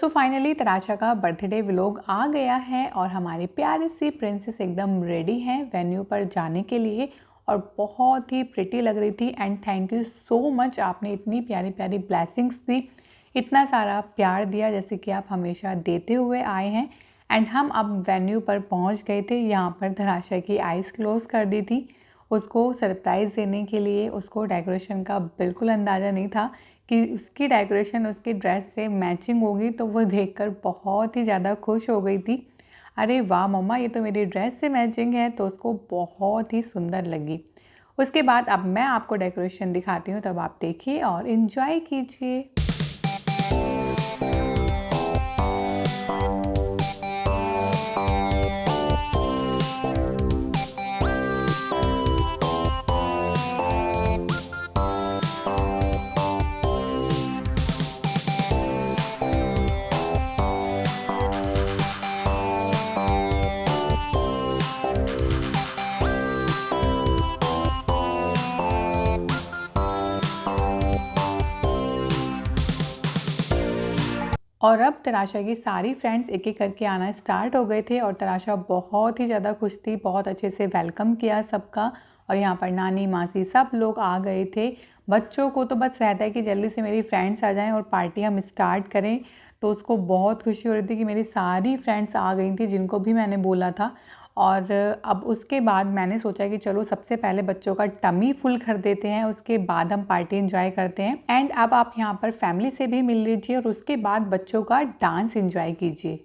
So finally तराशा का birthday vlog आ गया है और हमारी प्यारी सी प्रिंसेस एकदम रेडी है वेन्यू पर जाने के लिए और बहुत ही प्रिटी लग रही थी। And thank you so much, आपने इतनी प्यारी प्यारी ब्लेसिंग्स दी, इतना सारा प्यार दिया जैसे कि आप हमेशा देते हुए आए हैं। एंड हम अब वेन्यू पर पहुंच गए थे। यहाँ पर तराशा की आइज़ क्लोज़ कर दी थी। उसको सरप्राइज़ देने के लिए उसको डेकोरेशन का बिल्कुल अंदाज़ा नहीं था कि उसकी डेकोरेशन उसकी ड्रेस से मैचिंग होगी, तो वो देखकर बहुत ही ज़्यादा खुश हो गई थी। अरे वाह मम्मा, ये तो मेरी ड्रेस से मैचिंग है, तो उसको बहुत ही सुंदर लगी। उसके बाद अब मैं आपको डेकोरेशन दिखाती हूँ, तब आप देखिए और इन्जॉय कीजिए। और अब तराशा की सारी फ्रेंड्स एक एक करके आना स्टार्ट हो गए थे और तराशा बहुत ही ज़्यादा खुश थी। बहुत अच्छे से वेलकम किया सबका और यहाँ पर नानी मासी सब लोग आ गए थे। बच्चों को तो बस रहता है कि जल्दी से मेरी फ्रेंड्स आ जाएं और पार्टी हम स्टार्ट करें, तो उसको बहुत खुशी हो रही थी कि मेरी सारी फ्रेंड्स आ गई थी जिनको भी मैंने बोला था। और अब उसके बाद मैंने सोचा कि चलो सबसे पहले बच्चों का टमी फुल कर देते हैं, उसके बाद हम पार्टी एंजॉय करते हैं। एंड अब आप यहाँ पर फैमिली से भी मिल लीजिए और उसके बाद बच्चों का डांस एंजॉय कीजिए।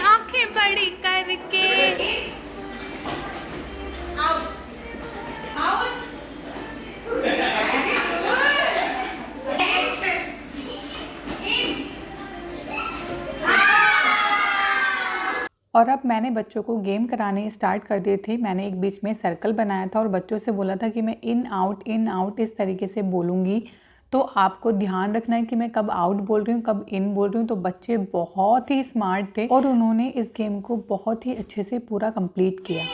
आंखें बड़ी करके और अब मैंने बच्चों को गेम कराने स्टार्ट कर दिए थे। मैंने एक बीच में सर्कल बनाया था और बच्चों से बोला था कि मैं इन आउट इस तरीके से बोलूँगी, तो आपको ध्यान रखना है कि मैं कब आउट बोल रही हूँ कब इन बोल रही हूँ। तो बच्चे बहुत ही स्मार्ट थे और उन्होंने इस गेम को बहुत ही अच्छे से पूरा कंप्लीट किया।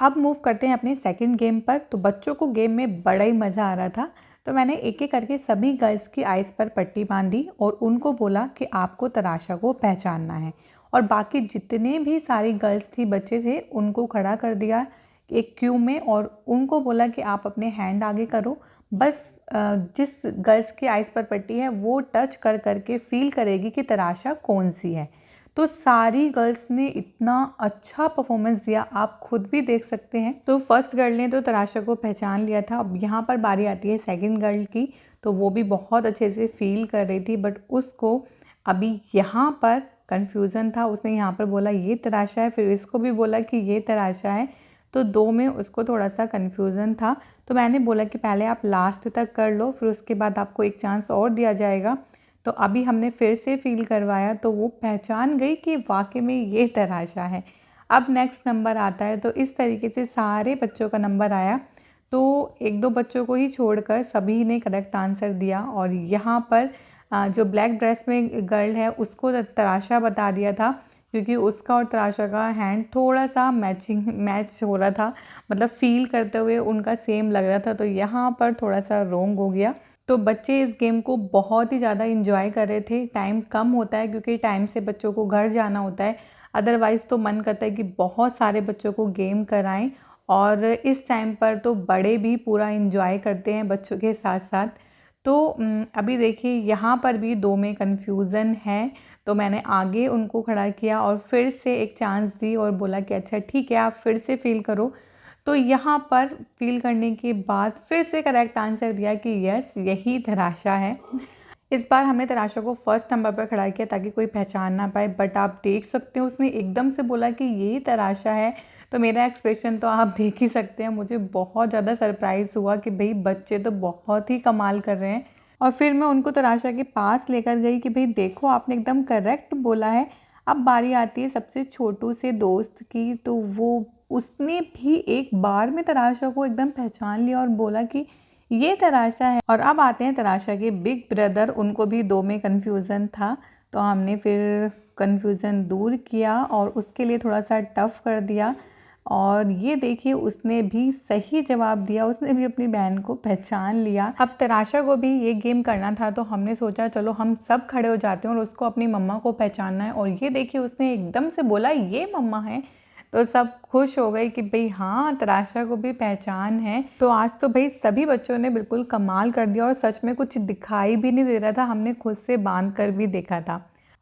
अब मूव करते हैं अपने सेकंड गेम पर। तो बच्चों को गेम में बड़ा ही मज़ा आ रहा था, तो मैंने एक एक करके सभी गर्ल्स की आइज़ पर पट्टी बांधी और उनको बोला कि आपको तराशा को पहचानना है। और बाकी जितने भी सारी गर्ल्स थी, बच्चे थे, उनको खड़ा कर दिया एक क्यू में और उनको बोला कि आप अपने हैंड आगे करो। बस जिस गर्ल्स की आइज़ पर पट्टी है वो टच कर करके फील करेगी कि तराशा कौन सी है। तो सारी गर्ल्स ने इतना अच्छा परफॉर्मेंस दिया, आप खुद भी देख सकते हैं। तो फर्स्ट गर्ल ने तो तराशा को पहचान लिया था। अब यहाँ पर बारी आती है सेकंड गर्ल की, तो वो भी बहुत अच्छे से फील कर रही थी, बट उसको अभी यहाँ पर कन्फ्यूज़न था। उसने यहाँ पर बोला ये तराशा है, फिर इसको भी बोला कि ये तराशा है, तो दो में उसको थोड़ा सा कन्फ्यूज़न था। तो मैंने बोला कि पहले आप लास्ट तक कर लो, फिर उसके बाद आपको एक चांस और दिया जाएगा। तो अभी हमने फिर से फ़ील करवाया तो वो पहचान गई कि वाकई में ये तराशा है। अब नेक्स्ट नंबर आता है, तो इस तरीके से सारे बच्चों का नंबर आया। तो एक दो बच्चों को ही छोड़कर सभी ने करेक्ट आंसर दिया और यहाँ पर जो ब्लैक ड्रेस में गर्ल है उसको तराशा बता दिया था, क्योंकि उसका और तराशा का हैंड थोड़ा सा मैच हो रहा था, मतलब फ़ील करते हुए उनका सेम लग रहा था। तो यहाँ पर थोड़ा सा रोंग हो गया। तो बच्चे इस गेम को बहुत ही ज़्यादा इंजॉय कर रहे थे। टाइम कम होता है क्योंकि टाइम से बच्चों को घर जाना होता है, अदरवाइज़ तो मन करता है कि बहुत सारे बच्चों को गेम कराएं। और इस टाइम पर तो बड़े भी पूरा इंजॉय करते हैं बच्चों के साथ साथ। तो अभी देखिए यहाँ पर भी दो में कन्फ्यूज़न है, तो मैंने आगे उनको खड़ा किया और फिर से एक चांस दी और बोला कि अच्छा ठीक है, आप फिर से फ़ील करो। तो यहाँ पर फ़ील करने के बाद फिर से करेक्ट आंसर दिया कि यस, यही तराशा है। इस बार हमने तराशा को फर्स्ट नंबर पर खड़ा किया ताकि कोई पहचान ना पाए, बट आप देख सकते हैं उसने एकदम से बोला कि यही तराशा है। तो मेरा एक्सप्रेशन तो आप देख ही सकते हैं, मुझे बहुत ज़्यादा सरप्राइज़ हुआ कि भाई बच्चे तो बहुत ही कमाल कर रहे हैं। और फिर मैं उनको तराशा के पास लेकर गई कि भाई देखो, आपने एकदम करेक्ट बोला है। अब बारी आती है सबसे छोटू से दोस्त की, तो वो उसने भी एक बार में तराशा को एकदम पहचान लिया और बोला कि ये तराशा है। और अब आते हैं तराशा के बिग ब्रदर, उनको भी दो में कन्फ्यूज़न था, तो हमने फिर कन्फ्यूज़न दूर किया और उसके लिए थोड़ा सा टफ कर दिया। और ये देखिए उसने भी सही जवाब दिया, उसने भी अपनी बहन को पहचान लिया। अब तराशा को भी ये गेम करना था, तो हमने सोचा चलो हम सब खड़े हो जाते हैं और उसको अपनी मम्मा को पहचानना है। और ये देखिए उसने एकदम से बोला ये मम्मा है, तो सब खुश हो गए कि भाई हाँ, तराशा को भी पहचान है। तो आज तो भाई सभी बच्चों ने बिल्कुल कमाल कर दिया और सच में कुछ दिखाई भी नहीं दे रहा था, हमने खुद से बांध कर भी देखा था।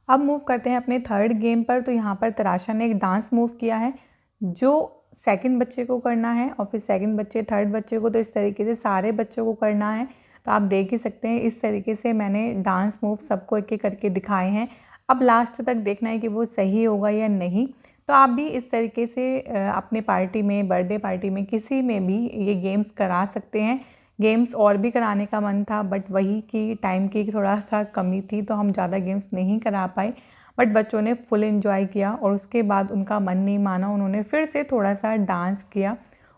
अब मूव करते हैं अपने थर्ड गेम पर। तो यहाँ पर तराशा ने एक डांस मूव किया है जो सेकंड बच्चे को करना है और फिर सेकंड बच्चे थर्ड बच्चे को, तो इस तरीके से सारे बच्चों को करना है। तो आप देख ही सकते हैं इस तरीके से मैंने डांस मूव सबको एक एक करके दिखाए हैं। अब लास्ट तक देखना है कि वो सही होगा या नहीं। तो आप भी इस तरीके से अपने पार्टी में, बर्थडे पार्टी में, किसी में भी ये गेम्स करा सकते हैं। गेम्स और भी कराने का मन था, बट वही कि टाइम की थोड़ा सा कमी थी, तो हम ज़्यादा गेम्स नहीं करा पाए। बट बच्चों ने फुल एंजॉय किया और उसके बाद उनका मन नहीं माना, उन्होंने फिर से थोड़ा सा डांस किया।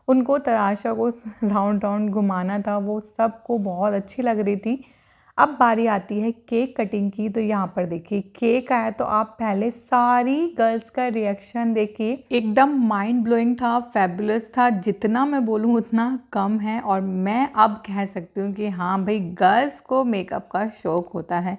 उनको तराशा को राउंड राउंड घुमाना था, वो सबको बहुत अच्छी लग रही थी। अब बारी आती है केक कटिंग की। तो यहाँ पर देखिए केक आया, तो आप पहले सारी गर्ल्स का रिएक्शन देखिए, एकदम माइंड ब्लोइंग था, फैबुलस था। जितना मैं बोलूँ उतना कम है। और मैं अब कह सकती हूँ कि हाँ भाई, गर्ल्स को मेकअप का शौक़ होता है।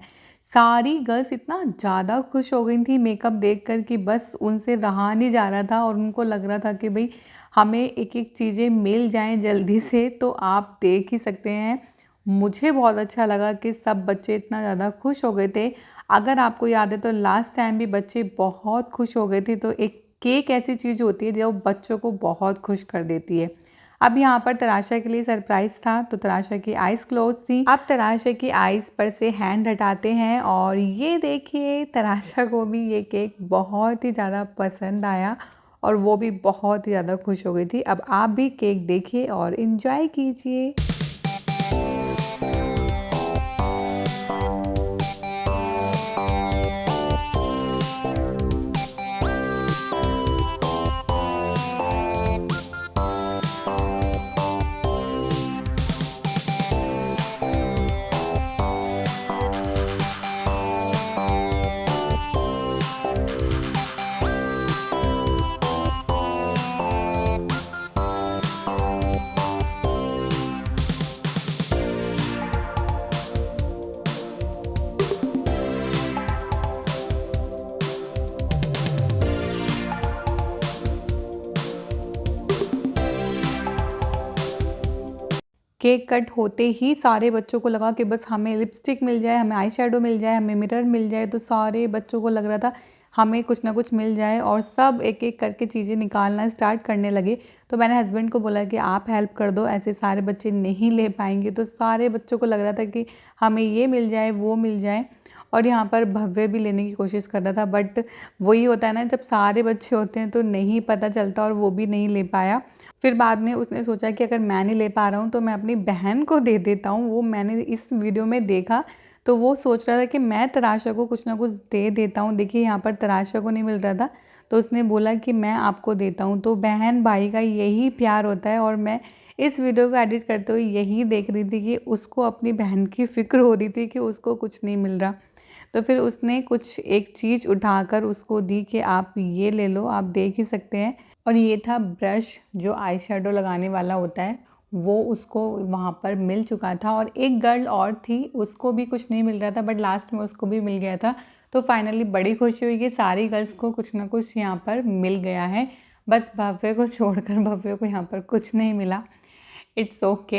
सारी गर्ल्स इतना ज़्यादा खुश हो गई थी मेकअप देखकर कि बस उनसे रहा नहीं जा रहा था और उनको लग रहा था कि भाई हमें एक एक चीज़ें मिल जाएं जल्दी से। तो आप देख ही सकते हैं, मुझे बहुत अच्छा लगा कि सब बच्चे इतना ज़्यादा खुश हो गए थे। अगर आपको याद है तो लास्ट टाइम भी बच्चे बहुत खुश हो गए थे। तो एक केक ऐसी चीज़ होती है जो बच्चों को बहुत खुश कर देती है। अब यहाँ पर तराशा के लिए सरप्राइज़ था, तो तराशा की आइज़ क्लोज थी। अब तराशा की आइज़ पर से हैंड हटाते हैं और ये देखिए तराशा को भी ये केक बहुत ही ज़्यादा पसंद आया और वो भी बहुत ही ज़्यादा खुश हो गई थी। अब आप भी केक देखिए और इन्जॉय कीजिए। केक कट होते ही सारे बच्चों को लगा कि बस हमें लिपस्टिक मिल जाए, हमें आई शेडो मिल जाए, हमें मिरर मिल जाए। तो सारे बच्चों को लग रहा था हमें कुछ ना कुछ मिल जाए और सब एक एक करके चीज़ें निकालना स्टार्ट करने लगे। तो मैंने हस्बैंड को बोला कि आप हेल्प कर दो, ऐसे सारे बच्चे नहीं ले पाएंगे। तो सारे बच्चों को लग रहा था कि हमें ये मिल जाए, वो मिल जाए। और यहाँ पर भव्य भी लेने की कोशिश कर रहा था, बट वही होता है ना, जब सारे बच्चे होते हैं तो नहीं पता चलता और वो भी नहीं ले पाया। फिर बाद में उसने सोचा कि अगर मैं नहीं ले पा रहा हूँ तो मैं अपनी बहन को दे देता हूँ। वो मैंने इस वीडियो में देखा, तो वो सोच रहा था कि मैं तराशा को कुछ ना कुछ दे देता हूँ। देखिए यहाँ पर तराशा को नहीं मिल रहा था, तो उसने बोला कि मैं आपको देता हूँ। तो बहन भाई का यही प्यार होता है और मैं इस वीडियो को एडिट करते हुए यही देख रही थी कि उसको अपनी बहन की फ़िक्र हो रही थी कि उसको कुछ नहीं मिल रहा। तो फिर उसने कुछ एक चीज़ उठाकर उसको दी कि आप ये ले लो, आप देख ही सकते हैं। और ये था ब्रश जो आई शेडो लगाने वाला होता है, वो उसको वहाँ पर मिल चुका था। और एक गर्ल और थी, उसको भी कुछ नहीं मिल रहा था, बट लास्ट में उसको भी मिल गया था। तो फाइनली बड़ी खुशी हुई कि सारी गर्ल्स को कुछ ना कुछ यहाँ पर मिल गया है। बस भव्य को छोड़कर भव्य को यहाँ पर कुछ नहीं मिला। It's okay.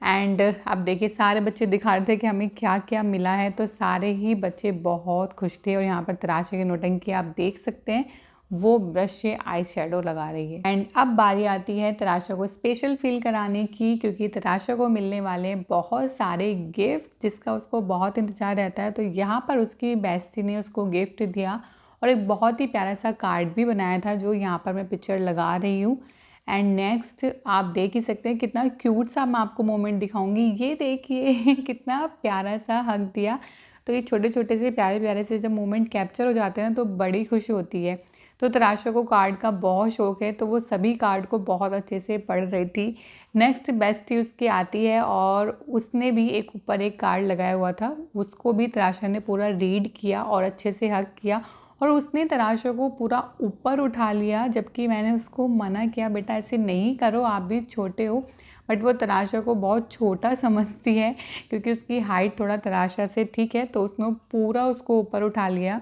एंड अब देखिए सारे बच्चे दिखा रहे थे कि हमें क्या क्या मिला है, तो सारे ही बच्चे बहुत खुश थे। और यहाँ पर तराशा की नौटंकी आप देख सकते हैं, वो ब्रश से आई शेडो लगा रही है। एंड अब बारी आती है तराशा को स्पेशल फील कराने की, क्योंकि तराशा को मिलने वाले हैं बहुत सारे गिफ्ट जिसका उसको बहुत इंतजार रहता है। तो यहाँ पर उसकी बेस्टी ने उसको गिफ्ट दिया और एक बहुत ही प्यारा सा कार्ड भी बनाया था, जो यहाँ पर मैं पिक्चर लगा रही हूँ। एंड नेक्स्ट आप देख ही सकते हैं कितना क्यूट सा मैं आपको मोमेंट दिखाऊंगी। ये देखिए कितना प्यारा सा हग दिया। तो ये छोटे छोटे से प्यारे प्यारे से जब मोमेंट कैप्चर हो जाते हैं तो बड़ी खुशी होती है। तो तराशा को कार्ड का बहुत शौक है, तो वो सभी कार्ड को बहुत अच्छे से पढ़ रही थी। नेक्स्ट बेस्टी उसकी आती है और उसने भी एक ऊपर एक कार्ड लगाया हुआ था, उसको भी तराशा ने पूरा रीड किया और अच्छे से हग किया। और उसने तराशा को पूरा ऊपर उठा लिया, जबकि मैंने उसको मना किया बेटा ऐसे नहीं करो, आप भी छोटे हो। बट वो तराशा को बहुत छोटा समझती है, क्योंकि उसकी हाइट थोड़ा तराशा से ठीक है, तो उसने पूरा उसको ऊपर उठा लिया।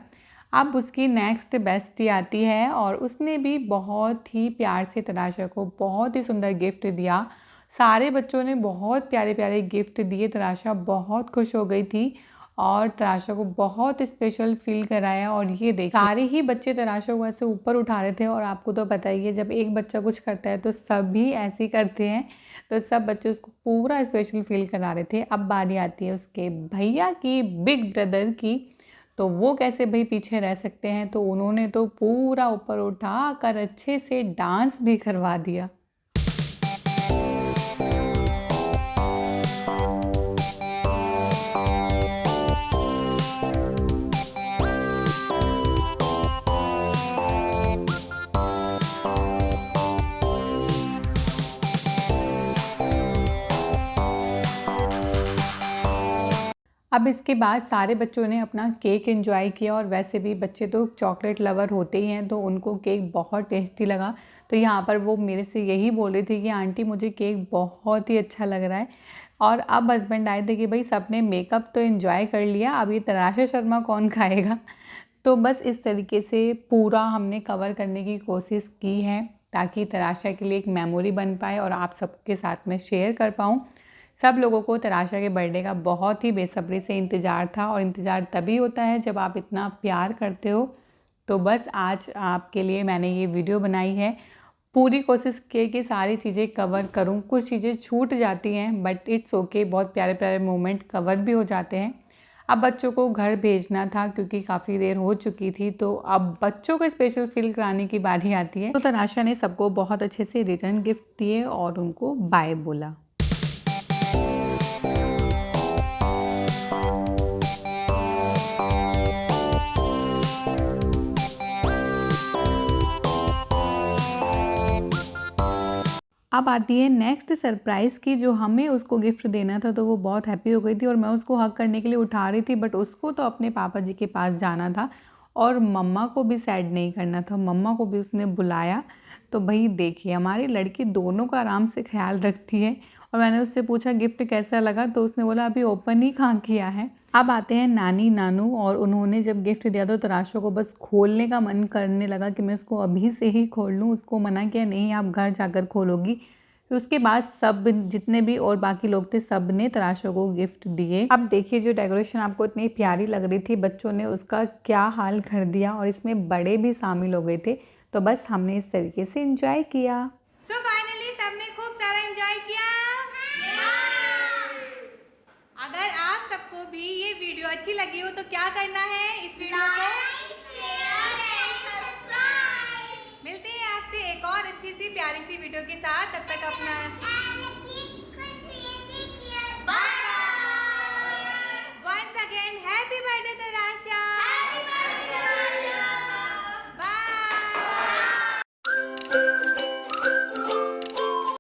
अब उसकी नेक्स्ट बेस्टी आती है और उसने भी बहुत ही प्यार से तराशा को बहुत ही सुंदर गिफ्ट दिया। सारे बच्चों ने बहुत प्यारे प्यारे गिफ्ट दिए, तराशा बहुत खुश हो गई थी और तराशा को बहुत स्पेशल फील कराया। और ये देखिए सारे ही बच्चे तराशा को ऐसे ऊपर उठा रहे थे। और आपको तो पता ही है, जब एक बच्चा कुछ करता है तो सभी ऐसे ही करते हैं, तो सब बच्चे उसको पूरा स्पेशल फील करा रहे थे। अब बारी आती है उसके भैया की, बिग ब्रदर की। तो वो कैसे भाई पीछे रह सकते हैं, तो उन्होंने तो पूरा ऊपर उठा कर अच्छे से डांस भी करवा दिया। अब इसके बाद सारे बच्चों ने अपना केक एंजॉय किया। और वैसे भी बच्चे तो चॉकलेट लवर होते ही हैं, तो उनको केक बहुत टेस्टी लगा। तो यहाँ पर वो मेरे से यही बोल रही थी कि आंटी मुझे केक बहुत ही अच्छा लग रहा है। और अब हस्बैंड आए थे कि भाई सबने मेकअप तो एंजॉय कर लिया, अब ये तराशा शर्मा कौन खाएगा। तो बस इस तरीके से पूरा हमने कवर करने की कोशिश की है, ताकि तराशा के लिए एक मेमोरी बन पाए और आप सबके साथ में शेयर कर पाऊँ। सब लोगों को तराशा के बर्थडे का बहुत ही बेसब्री से इंतज़ार था, और इंतज़ार तभी होता है जब आप इतना प्यार करते हो। तो बस आज आपके लिए मैंने ये वीडियो बनाई है। पूरी कोशिश की कि सारी चीज़ें कवर करूं, कुछ चीज़ें छूट जाती हैं बट इट्स ओके, बहुत प्यारे प्यारे मोमेंट कवर भी हो जाते हैं। अब बच्चों को घर भेजना था क्योंकि काफ़ी देर हो चुकी थी, तो अब बच्चों को स्पेशल फील कराने की बारी आती है। तो तराशा ने सबको बहुत अच्छे से रिटर्न गिफ्ट दिए और उनको बाय बोला। अब आती है नेक्स्ट सरप्राइज़ की, जो हमें उसको गिफ्ट देना था। तो वो बहुत हैप्पी हो गई थी और मैं उसको हग करने के लिए उठा रही थी, बट उसको तो अपने पापा जी के पास जाना था और मम्मा को भी सैड नहीं करना था, मम्मा को भी उसने बुलाया। तो भाई देखिए हमारी लड़की दोनों का आराम से ख्याल रखती है। और मैंने उससे पूछा गिफ्ट कैसा लगा, तो उसने बोला अभी ओपन ही कहाँ किया है। अब आते हैं नानी नानू, और उन्होंने जब गिफ्ट दिया तो तराशा को बस खोलने का मन करने लगा कि मैं उसको अभी से ही खोल लूँ। उसको मना किया नहीं आप घर जाकर खोलोगी। फिर उसके बाद सब जितने भी और बाकी लोग थे सब ने तराशा को गिफ्ट दिए। अब देखिए जो डेकोरेशन आपको इतनी प्यारी लग रही थी, बच्चों ने उसका क्या हाल कर दिया, और इसमें बड़े भी शामिल हो गए थे। तो बस हमने इस तरीके से एंजॉय किया। सो फाइनली सबने खूब सारा एंजॉय किया। अगर आप सबको भी ये वीडियो अच्छी लगी हो तो क्या करना है, इस वीडियो को लाइक, शेयर एंड सब्सक्राइब। मिलते हैं आपसे एक और अच्छी सी प्यारी सी वीडियो के साथ, तब तक अपना